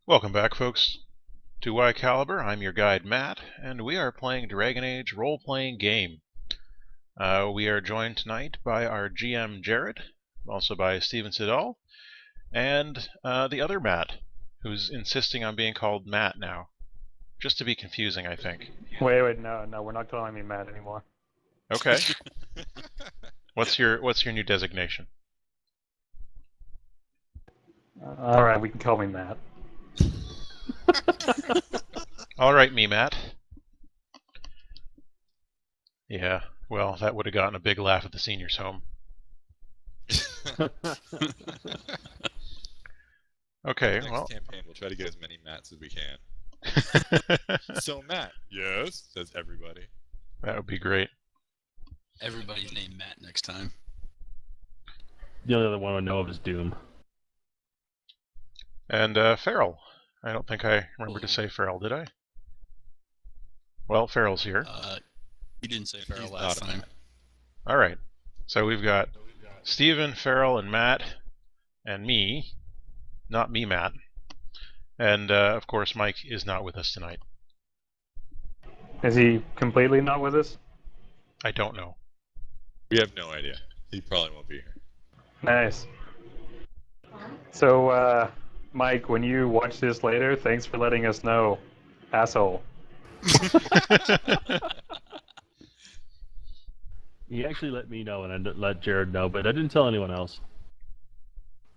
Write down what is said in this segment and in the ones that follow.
Welcome back, folks, to Y Caliber. I'm your guide, Matt, and we are playing Dragon Age role-playing game. We are joined tonight by our GM, Jared, also by Steven Siddall, and the other Matt, who's insisting on being called Matt now. Just to be confusing, I think. Wait, no, we're not calling me Matt anymore. Okay. What's your new designation? All right, we can call me Matt. All right, me, Matt. Yeah, well, that would have gotten a big laugh at the seniors' home. Okay, Next well. campaign, we'll try to get as many Matts as we can. So, Matt, yes, says everybody. That would be great. Everybody's named Matt next time. The only other one I know of is Doom. And Feral. I don't think I remember to say Feral, did I? Well, Feral's here. You didn't say Feral last time. Alright. So we've got Steven, Feral, and Matt, and me. Not me, Matt. And, of course, Mike is not with us tonight. Is he completely not with us? I don't know. We have no idea. He probably won't be here. Nice. So, Mike, when you watch this later, thanks for letting us know, asshole. He actually let me know, and I let Jared know, but I didn't tell anyone else.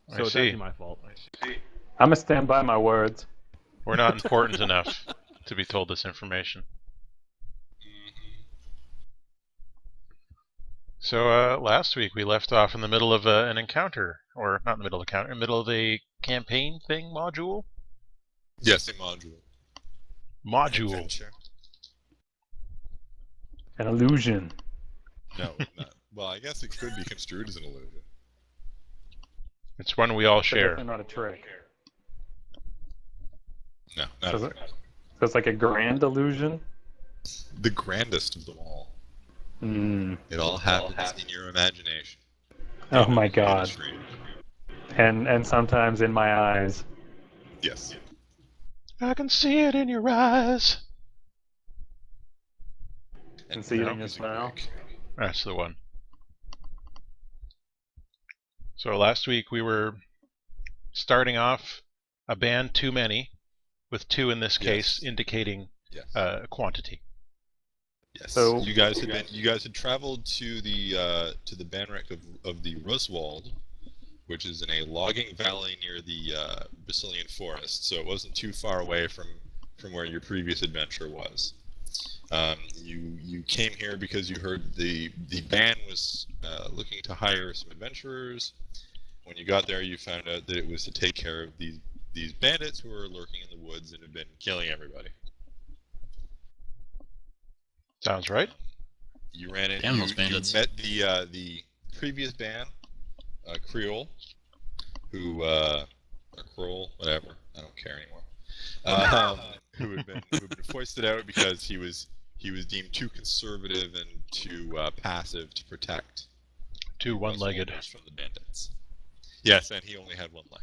So it's actually my fault. I'm gonna stand by my words. We're not important enough to be told this information. So last week we left off in the middle of an encounter, or not in the middle of a encounter, in the middle of a campaign thing module? Yes, a module. Module. Adventure. An illusion. No, not. Well, I guess it could be construed as an illusion. It's one we all But share. definitely not a trick. No, not So a trick. it's like a grand illusion? The grandest of them all. Mm. It all happens in your imagination. Oh my god. Stream. And sometimes in my eyes. Yes. I can see it in your eyes. And see it in your music smile. break. That's the one. So last week we were starting off a band too many, with two in this case Yes. indicating Yes. quantity. Yes. So- you guys had traveled to the Banwreck of the Ruswald, which is in a logging valley near the Basilian Forest, so it wasn't too far away from where your previous adventure was. You came here because you heard the Bann was looking to hire some adventurers. When you got there, you found out that it was to take care of these bandits who were lurking in the woods and had been killing everybody. Sounds right? You ran in. Damn those You bandits. met the previous Bann, Creole, who or Kroll, whatever. I don't care anymore. Who had been foisted out because he was deemed too conservative and too passive to protect Two one-legged. Ruswalders from the bandits. Yes, and he only had one leg.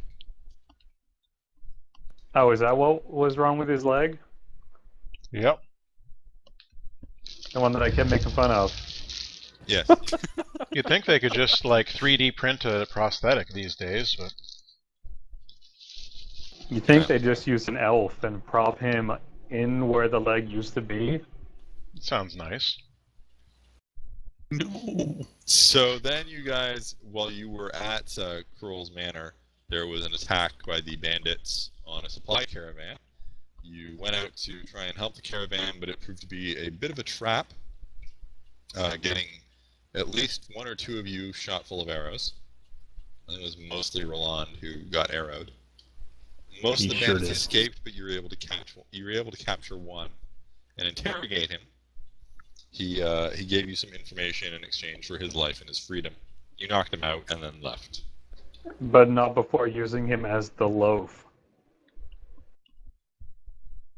Oh, is that what was wrong with his leg? Yep. The one that I kept making fun of. Yes. You'd think they could just like 3D print a prosthetic these days, but You think they just used an elf and prop him in where the leg used to be? it sounds nice. No. So then you guys, while you were at Kroll's Manor, there was an attack by the bandits on a supply caravan. You went out to try and help the caravan, but it proved to be a bit of a trap, getting at least one or two of you shot full of arrows. I think it was mostly Roland who got arrowed. Most of the He sure bandits did. escaped, but you were able to capture one and interrogate him. He gave you some information in exchange for his life and his freedom. You knocked him out and then left. But not before using him as the loaf.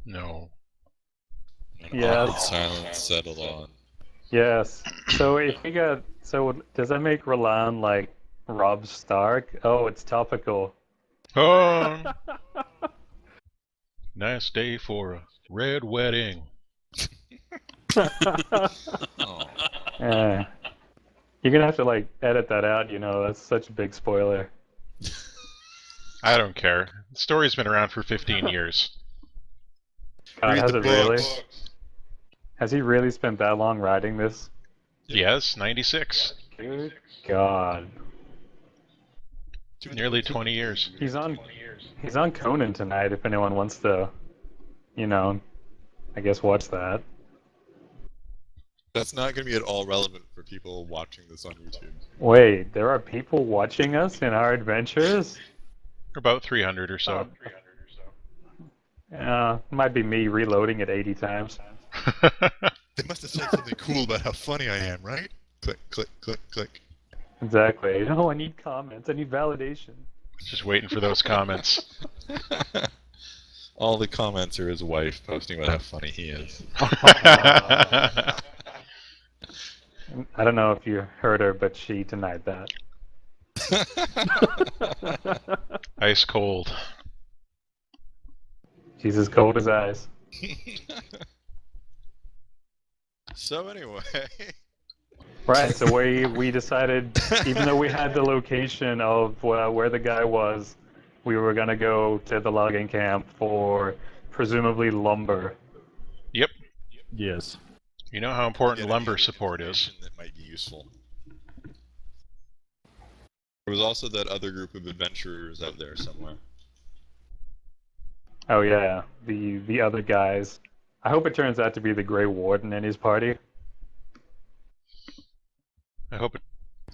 No. An Yes. awkward silence settled on. Yes. So if we got... So does that make Roland like Rob Stark? Oh, it's topical. Oh, Nice day for a red wedding. Oh. You're gonna have to like edit that out. That's such a big spoiler. I don't care. The story's been around for 15 years. God, Read has the it really? books. Has he really spent that long writing this? Yes, 96. Good God. Nearly 20 years. He's on Conan tonight. If anyone wants to, I guess watch that. That's not going to be at all relevant for people watching this on YouTube. Wait, there are people watching us in our adventures? About 300 or so. Might be me reloading it 80 times. They must have said something cool about how funny I am, right? Click, click, click, click. Exactly. No, I need comments. I need validation. Just waiting for those comments. All the comments are his wife posting about how funny he is. I don't know if you heard her, but she denied that. Ice cold. She's as cold as ice. So anyway, Right, so we decided, even though we had the location of where the guy was, we were going to go to the logging camp for presumably lumber. Yep. Yes. You know how important get lumber any support is. information that might be useful. There was also that other group of adventurers out there somewhere. Oh yeah, the other guys. I hope it turns out to be the Grey Warden and his party. I hope it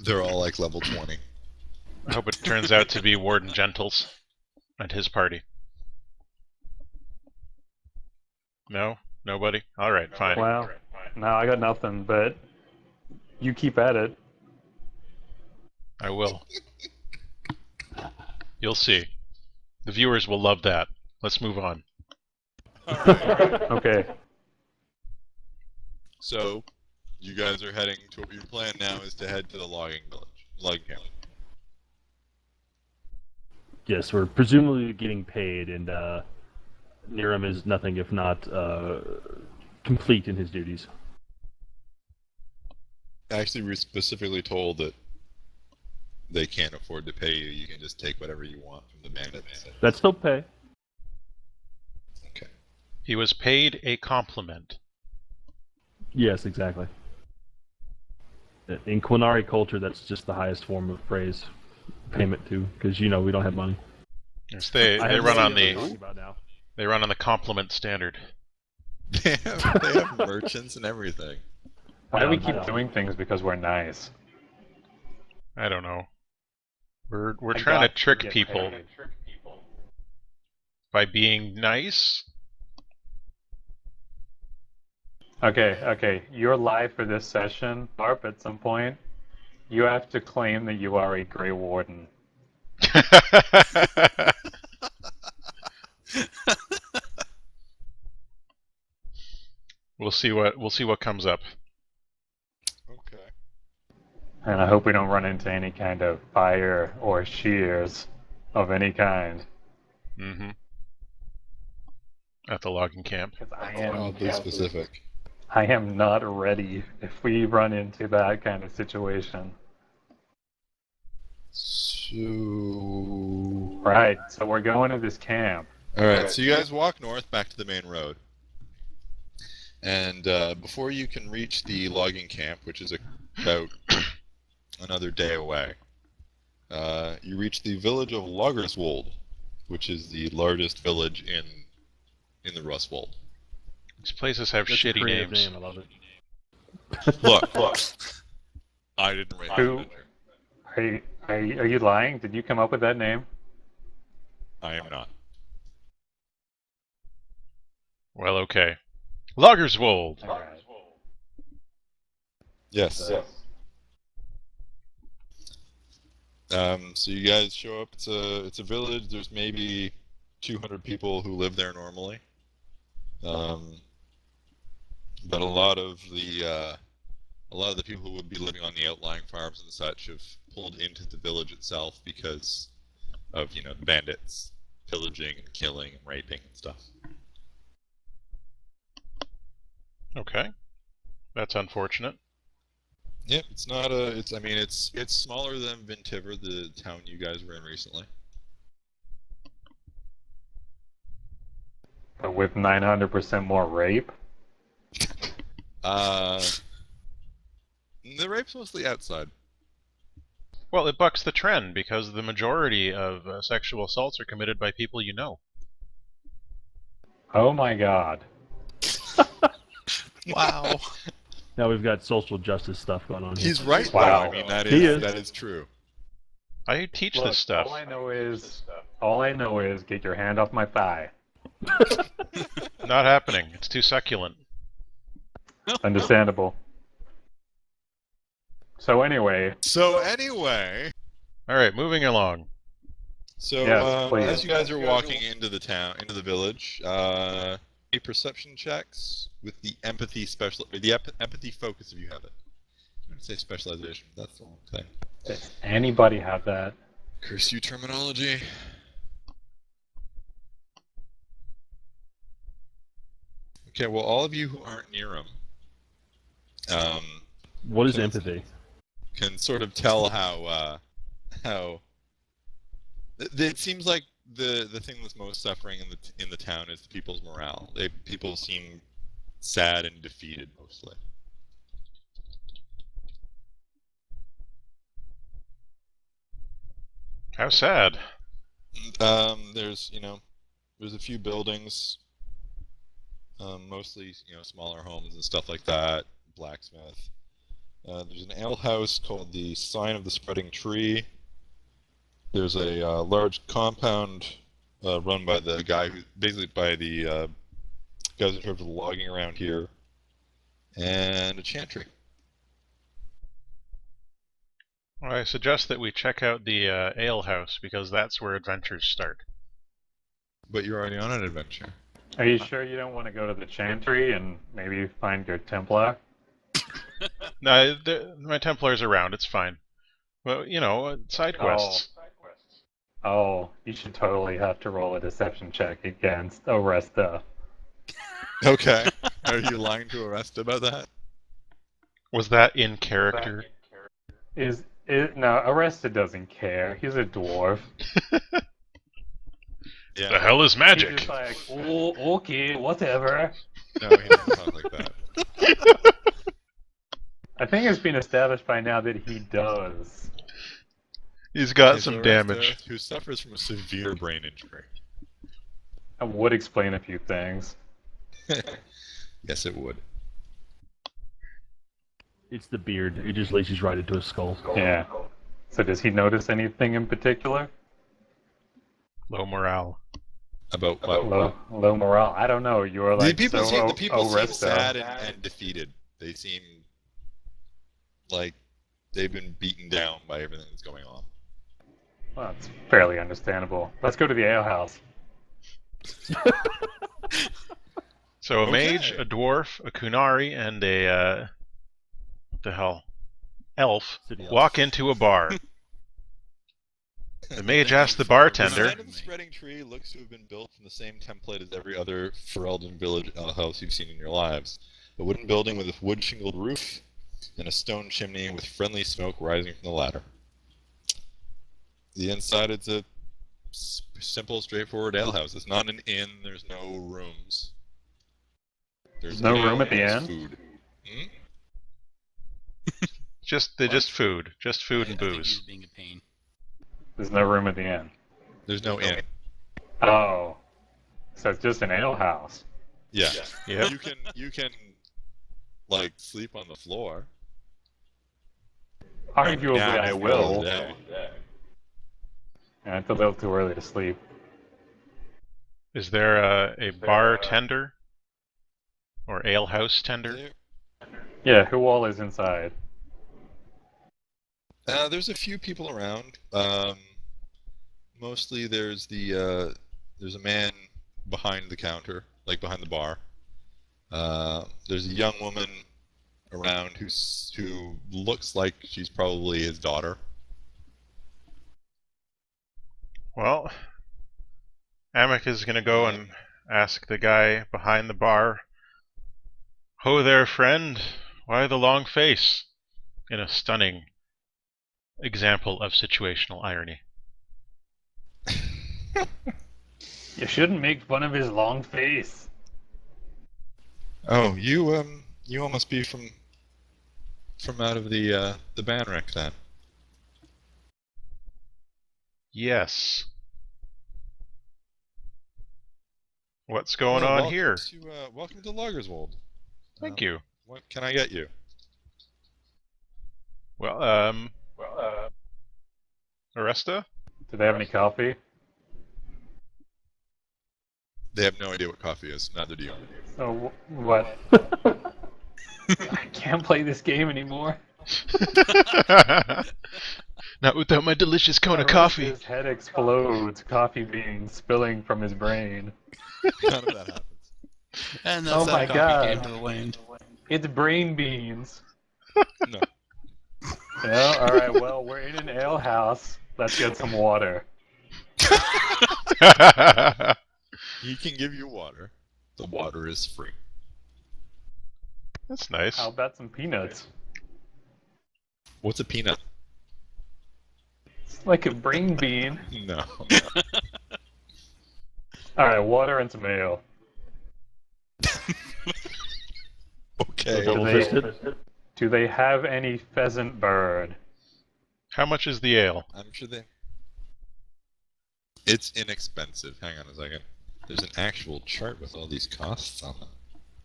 They're all like level 20. turns out to be Warden Gentles and his party. No? Nobody? Alright, fine. Well, no, I got nothing, but you keep at it. I will. You'll see. The viewers will love that. Let's move on. Okay. So, you guys are heading to your plan now is to head to the logging camp. Yes, we're presumably getting paid, and Niram is nothing if not complete in his duties. Actually, we were specifically told that they can't afford to pay you. You can just take whatever you want from the bandits. That's still pay. Okay. He was paid a compliment. Yes, exactly. In Quinari culture, that's just the highest form of praise, payment to, because we don't have money. Yes, they I have run no on idea what the you're talking about now. they run on the compliment standard. They have merchants and everything. Why do we I keep know. doing things because we're nice? I don't know. We're I trying to got trick get people paid. by being nice. Okay. You're live for this session. Harp, at some point, you have to claim that you are a Grey Warden. We'll see what comes up. Okay. And I hope we don't run into any kind of fire or shears of any kind. Mm-hmm. At the logging camp. 'Cause Oddly specific. I am not ready if we run into that kind of situation. So... Right, so we're going to this camp. Alright, so you guys walk north back to the main road. And before you can reach the logging camp, which is about another day away, you reach the village of Lagerswold, which is the largest village in the Rustwald. These places have That's a shitty creative names. name, I love it. Look. I didn't write Who- that. Are you lying? Did you come up with that name? I am not. Well, okay. Lagerswold. Alright. Yes. So you guys show up. It's a village. There's maybe 200 people who live there normally. But a lot of the people who would be living on the outlying farms and such have pulled into the village itself because of the bandits pillaging and killing and raping and stuff. Okay. That's unfortunate. Yep, it's not a. It's. I mean, it's smaller than Vintiver, the town you guys were in recently. But with 900% more rape? The rape's mostly outside. Well, it bucks the trend because the majority of sexual assaults are committed by people you know. Oh my god. Wow. Now we've got social justice stuff going on here. He's right, Wow. though. I mean, that He is. that is true. I teach Look, this stuff. all I know is get your hand off my thigh. Not happening. It's too succulent. Understandable. So anyway, All right, moving along. So Yes, please. as you guys are walking into the town, into the village, any perception checks with the empathy empathy focus if you have it. I'm going to say specialization. That's the wrong thing. does anybody have that? Curse you terminology. Okay, well, all of you who aren't near him, What is empathy? can sort of tell how it seems like the thing that's most suffering in the town is the people's morale. People seem sad and defeated mostly. How sad. There's there's a few buildings, mostly smaller homes and stuff like that. Blacksmith. There's an ale house called the Sign of the Spreading Tree. There's a large compound run by the guy by the guys in charge of the logging around here, and a chantry. Well, I suggest that we check out the ale house because that's where adventures start. But you're already on an adventure. Are you sure you don't want to go to the chantry and maybe find your Templar? No, my Templar's around. It's fine. Well, side quests. Oh, you should totally have to roll a deception check against Oresta. Okay. Are you lying to Arrest about that? Was that in character? No, Oresta doesn't care. He's a dwarf. Yeah. The hell is He's magic? just like, oh, okay, whatever. No, he doesn't talk like that. I think it's been established by now that he does. He's got He's some Arresta, damage. who suffers from a severe brain injury. That would explain a few things. Yes, it would. It's the beard. It just laces right into his skull. Yeah. So does he notice anything in particular? Low morale. About what? Low morale. I don't know. You are like The people seem Oresta. sad and defeated. They seem like they've been beaten down by everything that's going on. Well, it's fairly understandable. Let's go to the ale house. So a mage, Okay. a dwarf, a kunari, and a what the hell? Elf City elf. walk into a bar. The mage asks the The bartender, Sign of the Spreading Tree looks to have been built from the same template as every other Ferelden village house you've seen in your lives. A wooden building with a wood-shingled roof and a stone chimney with friendly smoke rising from the latter. The inside is a simple, straightforward alehouse. It's not an inn. There's no rooms. There's No ale room at the and inn? Food. Hmm? just food, just food and I think booze. he's being a pain. There's no room at the inn. There's no inn. Oh. So it's just an ale house. Yeah. Yep. You can like sleep on the floor. Arguably, Yeah, I it's will. the day. Yeah, it's a little too early to sleep. Is there a bartender or ale house tender? Yeah, who all is inside? There's a few people around. Mostly there's a man behind the counter, like behind the bar. There's a young woman around who looks like she's probably his daughter. Well, Amik is gonna go and ask the guy behind the bar. Ho there, friend. Why the long face? In a stunning example of situational irony. You shouldn't make fun of his long face. Oh, you all must be from out of the Bann wreck then. Yes. What's going Well, on welcome here? Welcome to Lagerswold. Thank you. What can I get you? Well, Aresta? Do they have any coffee? They have no idea what coffee is. Neither do you. So what? I can't play this game anymore. Not without my delicious cone of Arrest coffee. His head explodes. Coffee beans spilling from his brain. None of that happens. And that's Oh how my coffee God. came to the land. It's brain beans. No. Yeah. All right. Well, we're in an ale house. Let's get some water. He can give you water. The water is free. That's nice. How about some peanuts? What's a peanut? It's like a brain bean. No. All right. Water and some ale. Okay. Do they, Fisted? do they have any pheasant bird? How much is the ale? I'm sure they. It's inexpensive. Hang on a second. There's an actual chart with all these costs on it.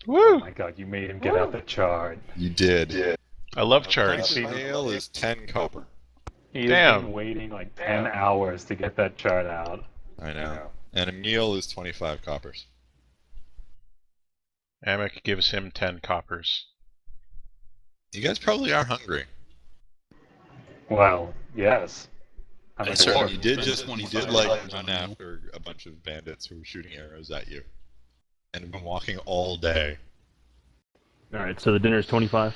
Oh Woo! my God! You made him get out the chart. You did. I love Price charts. of ale is 10 copper. He's Damn. been waiting like 10 hours to get that chart out. I know. And a meal is 25 coppers. Amek gives him 10 coppers. You guys probably are hungry. Well, yes. I'm I a certainly dwarf. You did Spend just 25 like on run a meal. after a bunch of bandits who were shooting arrows at you, and have been walking all day. Alright, so the dinner is 25?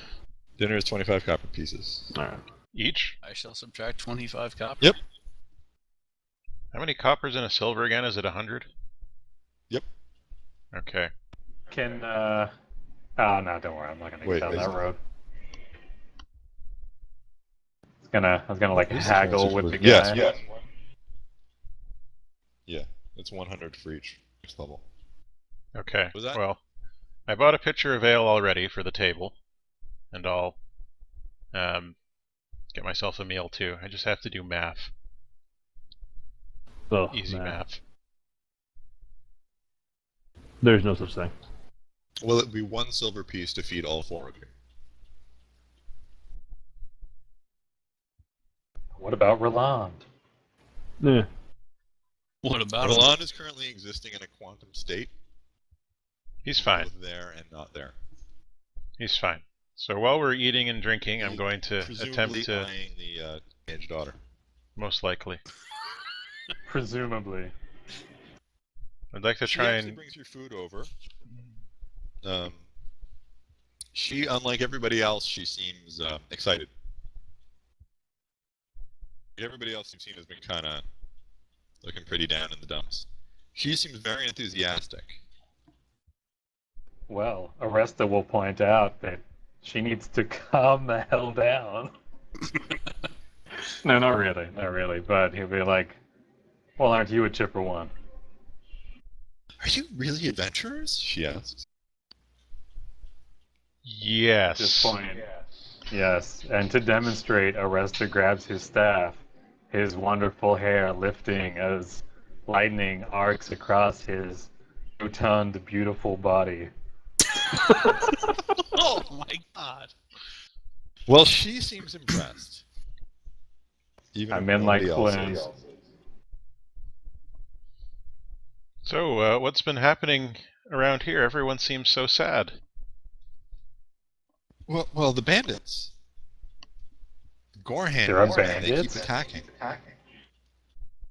Dinner is 25 copper pieces. Alright. Each? I shall subtract 25 copper. Yep. How many coppers in a silver again? Is it 100? Yep. Okay. Can, oh, no, don't worry. I'm not gonna Wait, get down wait. that road. I was gonna like Who's the haggle transfer with for- the guy. Yes. Yeah, it's 100 for each level. Okay. Was that- Well, I bought a pitcher of ale already for the table, and I'll get myself a meal too. I just have to do math. Oh, Easy man. math. There's no such thing. Will it be 1 silver piece to feed all 4 of you? What about Roland? Yeah. What about him? Roland is currently existing in a quantum state, He's fine. both there and not there. He's fine. So while we're eating and drinking, I'm going to Presumably attempt to, eyeing the teenage daughter. most likely, Presumably. I'd like to She try actually and brings your food over. She, unlike everybody else, she seems excited. Everybody else you've seen has been kind of looking pretty down in the dumps. She seems very enthusiastic. Well, Aresta will point out that she needs to calm the hell down. No, not really, not really. But he'll be like, "Well, aren't you a chipper one?" Are you really adventurers? She asks. yes. At this point, yes. And to demonstrate, Aresta grabs his staff, his wonderful hair lifting as lightning arcs across his rotund, beautiful body. Oh my God. Well, she seems impressed. Even I'm if in like nobody else Flynn. is. So, what's been happening around here? Everyone seems so sad. Well, the bandits. Gorhand. There are Gorhand, they keep bandits? attacking.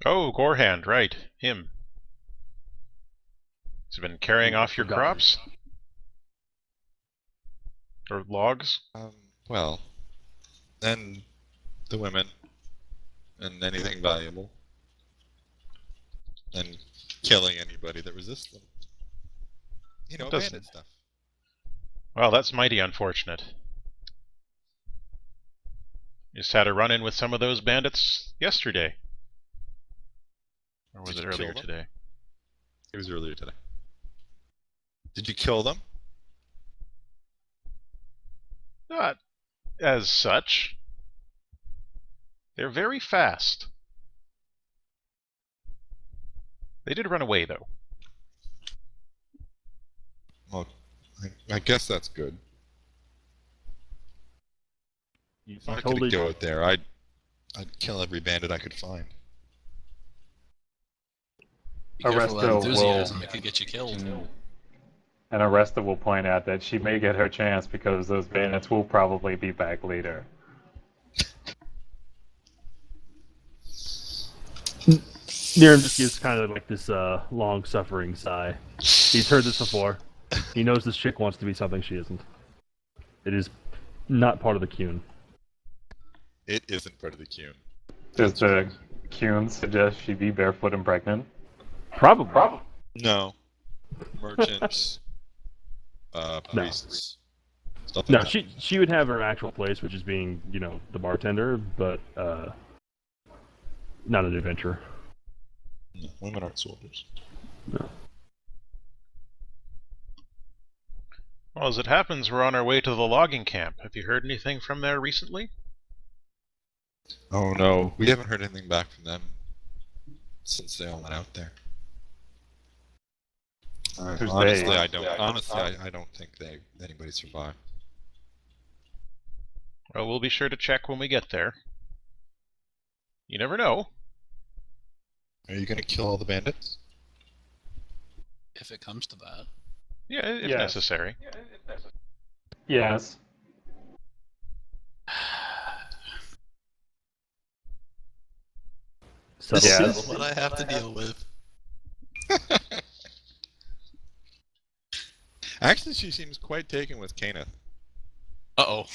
Oh, Gorhand, right. Him. He's been carrying off your Forgotten. crops? Or logs? Well, and the women, and anything valuable, and killing anybody that resists them. You know, Doesn't- bandit stuff. Well, that's mighty unfortunate. Just had a run-in with some of those bandits yesterday. Or was it earlier today? It was earlier today. Did you kill them? Not as such. They're very fast. They did run away, though. Well, I guess that's good. If I could go out there, I'd kill every bandit I could find. Be careful of that Arresto enthusiasm, will- it could get you killed. And Arresta will point out that she may get her chance because those bandits will probably be back later. Niram just gives kind of like this long-suffering sigh. He's heard this before. He knows this chick wants to be something she isn't. It is not part of the Qun. It isn't part of the Qun. Does the Qun suggest she be barefoot and pregnant? Probably. No. Merchants, priests, stuff like No, that. she would have her actual place, which is being, the bartender, but not an adventurer. No, women aren't soldiers. No. Well, as it happens, we're on our way to the logging camp. Have you heard anything from there recently? Oh no, we haven't heard anything back from them since they all went out there. Who's Honestly, they? I don't think anybody survived. Well, we'll be sure to check when we get there. You never know. Are you gonna kill all the bandits? If it comes to that. Yeah, if Yes. necessary. Yes. So This Yes. is what I have to deal with. Actually, she seems quite taken with Kenneth. Uh-oh.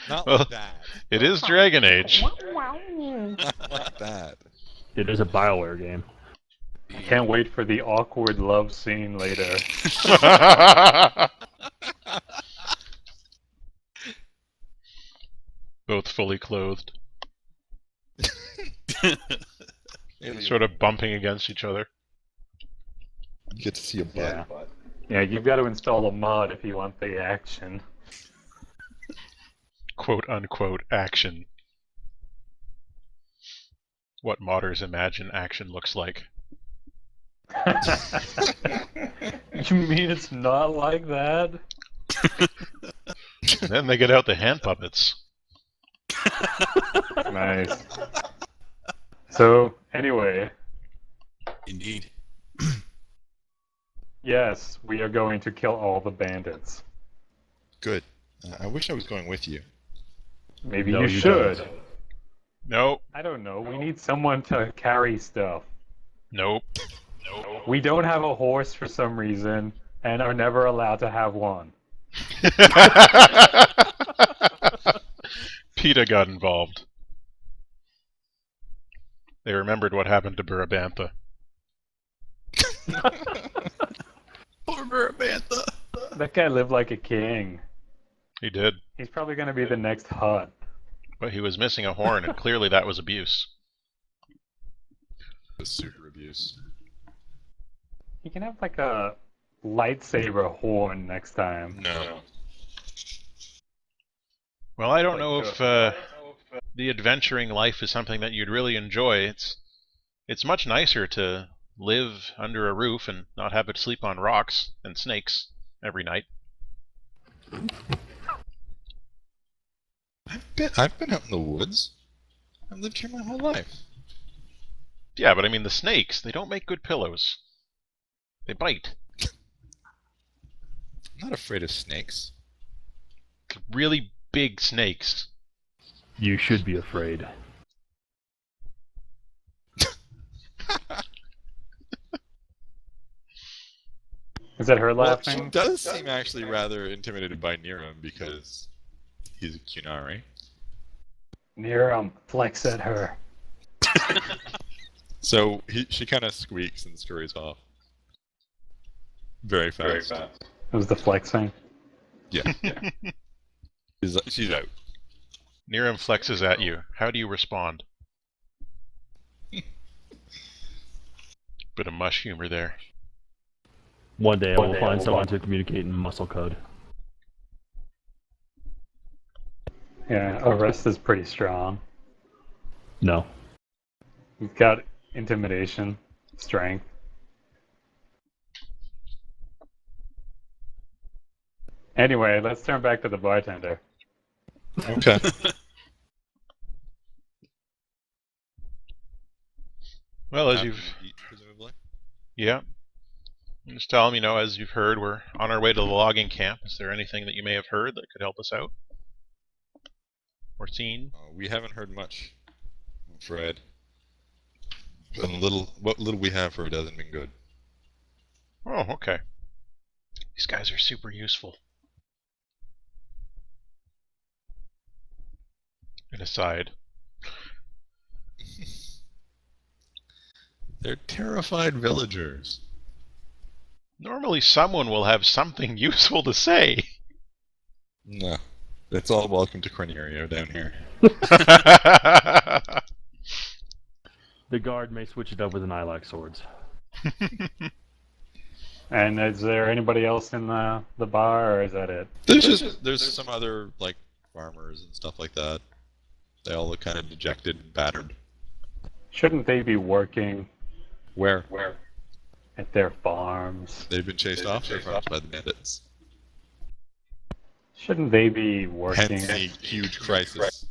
Not Well, like that. It is Dragon Age. Not like that. it is a BioWare game. I can't wait for the awkward love scene later. Both fully clothed, Maybe sort of bumping against each other. you get to see a butt. Yeah, you've got to install a mod if you want the action. Quote unquote action. What modders imagine action looks like. You mean it's not like that? And then they get out the hand puppets. Nice. So, anyway, Indeed. yes, we are going to kill all the bandits. Good. I wish I was going with you. Maybe No, you you should. don't. Nope. I don't know. We need someone to carry stuff. Nope. We don't have a horse for some reason, and are never allowed to have one. PETA got involved. They remembered what happened to Burabantha. Poor Burabantha. That guy lived like a king. He did. He's probably going to be the next Hut. But he was missing a horn, and clearly that was abuse. The super abuse. He can have like a lightsaber horn next time. No. Well, I don't know if the adventuring life is something that you'd really enjoy. It's much nicer to live under a roof and not have to sleep on rocks and snakes every night. I've been out in the woods. I've lived here my whole life. Yeah, but I mean the snakes, they don't make good pillows. They bite. I'm not afraid of snakes. Really big snakes. You should be afraid. Is that her Well, she laughing? does seem actually rather intimidated by Niram because he's a Kunari. Niram, flex at her. So she kind of squeaks and scurries off. Very fast. It was the flexing. Yeah. She's out. Niram flexes at you. How do you respond? Bit of mush humor there. One day I will find someone to communicate in muscle code. Yeah, Arrest is pretty strong. No. He's got intimidation, strength. Anyway, let's turn back to the bartender. Okay. Well, as After you've... you eat, presumably. Yeah. Just tell him, as you've heard, we're on our way to the logging camp. Is there anything that you may have heard that could help us out? Or seen? We haven't heard much, I'm afraid. And what little we have heard hasn't been good. Oh, okay. These guys are super useful. And aside. They're terrified villagers. Normally someone will have something useful to say. No. It's all welcome to Cornerio down here. The guard may switch it up with an Ilax swords. And is there anybody else in the bar, or is that it? There's some other like farmers and stuff like that. They all look kind of dejected and battered. Shouldn't they be working Where? at their farms? They've been chased off their farms by the bandits. Shouldn't they be working? Hence the huge crisis.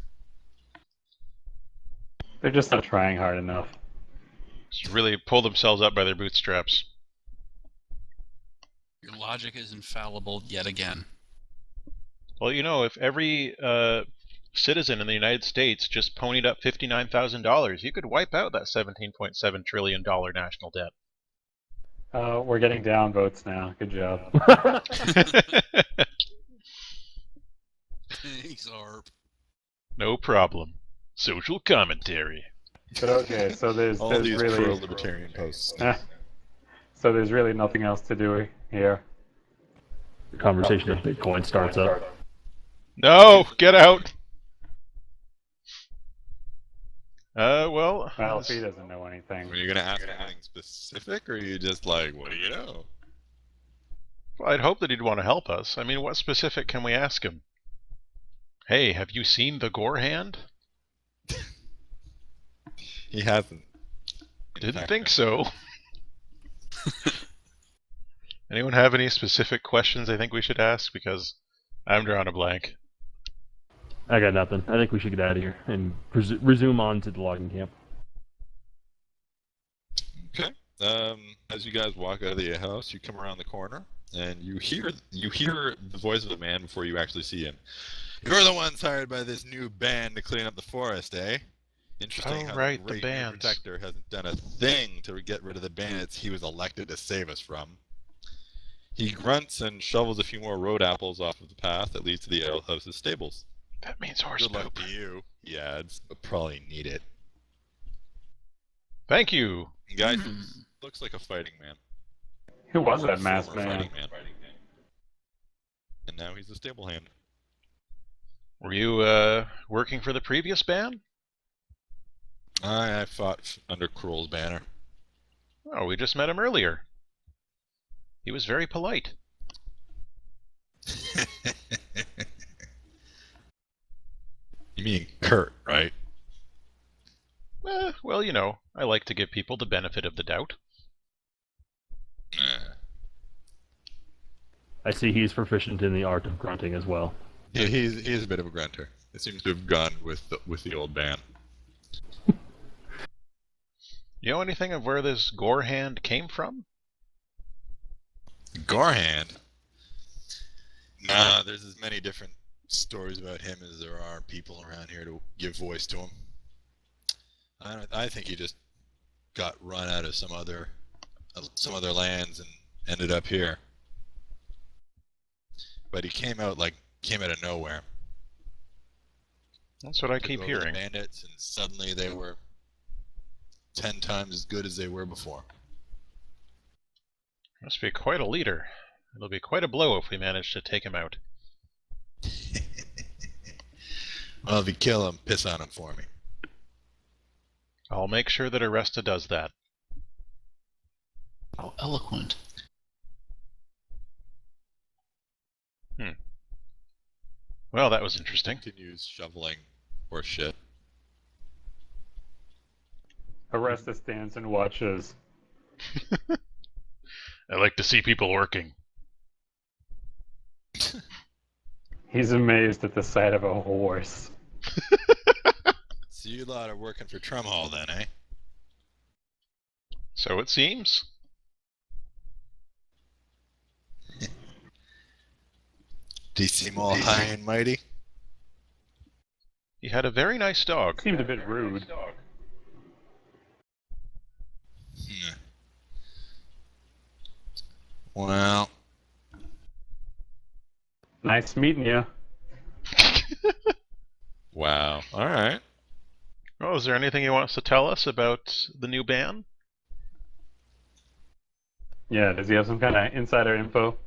They're just not trying hard enough. Just really pull themselves up by their bootstraps. Your logic is infallible yet again. Well, if every citizen in the United States just ponied up $59,000, you could wipe out that $17.7 trillion national debt. We're getting down votes now. Good job. Thanks, Arp. No problem. Social commentary. But okay, so there's All these really pro-libertarian posts. so there's really nothing else to do here. The conversation of Bitcoin starts up. No! Get out! Well... Well, if he doesn't know anything. Are you gonna ask anything specific, or are you just like, what do you know? Well, I'd hope that he'd want to help us. I mean, what specific can we ask him? Hey, have you seen the Gore Hand? He hasn't. Didn't think so. Anyone have any specific questions I think we should ask? Because I'm drawing a blank. I got nothing. I think we should get out of here and resume on to the logging camp. Okay. As you guys walk out of the house, you come around the corner, and you hear the voice of a man before you actually see him. You're the ones hired by this new band to clean up the forest, eh? Interesting how right, the the great new bands. protector hasn't done a thing to get rid of the bandits he was elected to save us from. He grunts and shovels a few more road apples off of the path that leads to the alehouse's stables. That means horse Good luck poop. to you, he adds, but probably need it. Thank you. The guy looks like a fighting man. Who was that masked Former man? fighting man. And now he's a stable hand. Were you working for the previous band? I fought under Kroll's banner. Oh, we just met him earlier. He was very polite. You mean Kurt, right? Well, I like to give people the benefit of the doubt. I see he's proficient in the art of grunting as well. Yeah, he's a bit of a grunter. It seems to have gone with the old band. You know anything of where this Gore Hand came from? Gorehand? Nah, there's as many different stories about him as there are people around here to give voice to him. I think he just got run out of some other lands and ended up here. But he came out of nowhere. That's what I Took keep over the hearing. bandits, and suddenly they were 10 times as good as they were before. Must be quite a leader. It'll be quite a blow if we manage to take him out. Well, if you kill him, piss on him for me. I'll make sure that Aresta does that. How eloquent. Well, that was interesting. Continues shoveling horse shit. Aresta stands and watches. I like to see people working. He's amazed at the sight of a horse. So you lot are working for Trumhall then, eh? So it seems. Do you seem all high and mighty? He had a very nice dog. Seemed a bit rude. Hmm. Well, Nice meeting you. wow. Alright. Oh, is there anything he wants to tell us about the new Bann? Yeah, does he have some kind of insider info?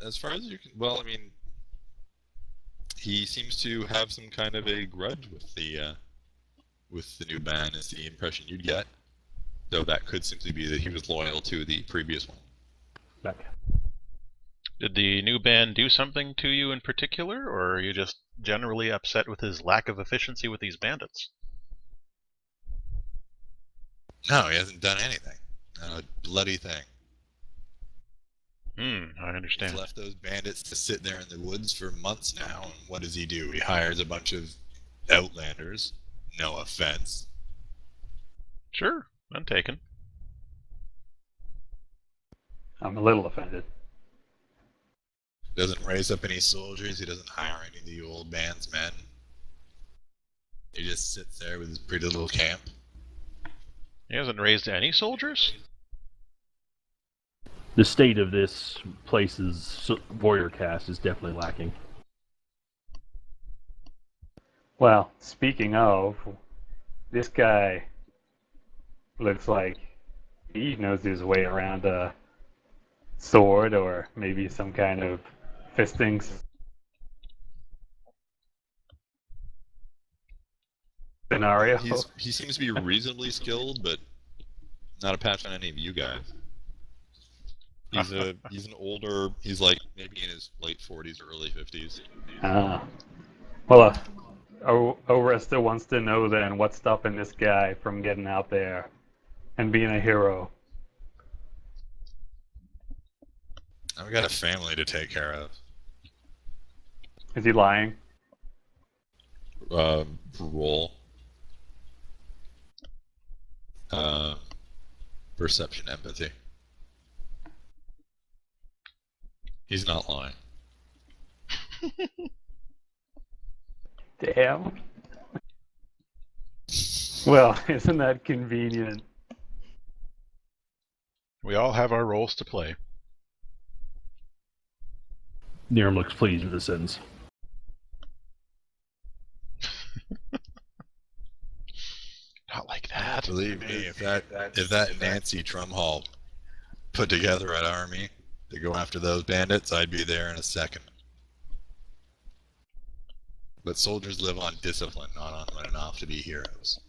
As far as you can, well, I mean, he seems to have some kind of a grudge with the new Bann, is the impression you'd get. Though that could simply be that he was loyal to the previous one. Back. Did the new Bann do something to you in particular, or are you just generally upset with his lack of efficiency with these bandits? No, he hasn't done anything. Not a bloody thing. I understand. He's left those bandits to sit there in the woods for months now, and what does he do? He hires a bunch of outlanders. No offense. Sure, I'm taken. I'm a little offended. Doesn't raise up any soldiers. He doesn't hire any of the old Bann's men. He just sits there with his pretty little camp. He hasn't raised any soldiers? The state of this place's warrior cast is definitely lacking. Well, speaking of, this guy looks like he knows his way around a sword or maybe some kind of fisting scenario. He seems to be reasonably skilled, but not a patch on any of you guys. He's an older. He's like maybe in his late 40s or early 50s. Well, Oresta wants to know then what's stopping this guy from getting out there and being a hero. I've got a family to take care of. Is he lying? Roll. Perception, empathy. He's not lying. Damn. Well, isn't that convenient? We all have our roles to play. Niram looks pleased with the sentence. Not like that. Believe me, if that Nancy Trumhall put together an army to go after those bandits, I'd be there in a second. But soldiers live on discipline, not on running off to be heroes.